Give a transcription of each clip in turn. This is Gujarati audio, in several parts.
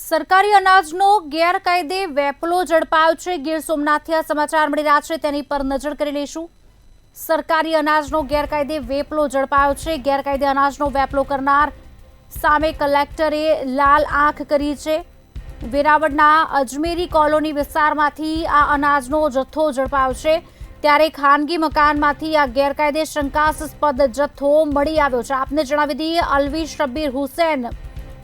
સરકારી અનાજનો ગેરકાયદે વેપલો ઝડપાયો છે। ગીર સોમનાથથી આ સમાચાર મળી રહ્યા છે, તેની પર નજર કરી લઈશું। સરકારી અનાજનો ગેરકાયદે વેપલો ઝડપાયો છે। ગેરકાયદે અનાજનો વેપલો કરનાર સામે કલેક્ટરે લાલ આંખ કરી છે। વેરાવળના અજમેરી કોલોની વિસ્તારમાંથી આ અનાજનો જથ્થો ઝડપાયો છે, ત્યારે ખાનગી મકાનમાંથી આ ગેરકાયદે શંકાસ્પદ જથ્થો મળી આવ્યો છે। આપને જણાવી દઈએ, અલ્વી શબ્બીર હુસૈન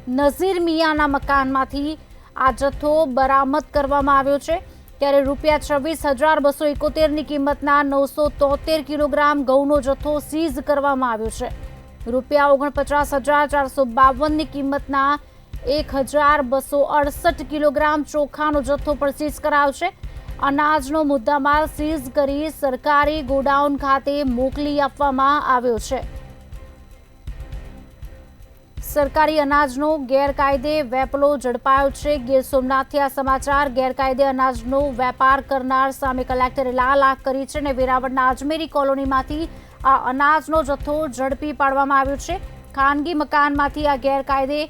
નઝીર મિયાના મકાનમાંથી આ જથ્થો બરામદ કરવામાં આવ્યો છે। ત્યારે ₹26,271ની કિંમતના 973 કિલોગ્રામ ઘઉંનો જથ્થો સીઝ કરવામાં આવ્યો છે। ₹49,452ની કિંમતના 1,268 કિલોગ્રામ ચોખાનો જથ્થો પણ સીઝ કરાયો છે। અનાજનો મુદ્દામાલ સીઝ કરી સરકારી ગોડાઉન ખાતે મોકલી આપવામાં આવ્યો છે। સરકારી અનાજનો ગેરકાયદે વેપલો ઝડપાયો છે। ગીર સોમનાથથી આ સમાચાર। ગેરકાયદે અનાજનો વેપાર કરનાર સામે કલેક્ટરે લાલ આંખ કરી છે અને વેરાવળના અજમેરી કોલોનીમાંથી આ અનાજનો જથ્થો ઝડપી પાડવામાં આવ્યો છે। ખાનગી મકાનમાંથી આ ગેરકાયદે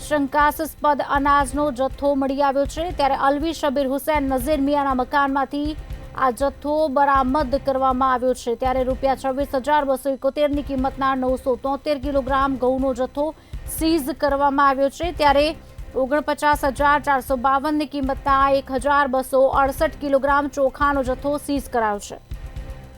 શંકાસ્પદ અનાજનો જથ્થો મળી આવ્યો છે, ત્યારે અલ્વી શબ્બીર હુસૈન નઝીર મિયાના મકાનમાંથી આ જથ્થો બરામદ કરવામાં આવ્યો છે। ત્યારે ₹26,271ની કિંમતના 973 કિલોગ્રામ ઘઉંનો જથ્થો સીઝ કરવામાં આવ્યો છે। ત્યારે 49,452ની કિંમતના 1,268 કિલોગ્રામ ચોખાનો જથ્થો સીઝ કરાયો છે।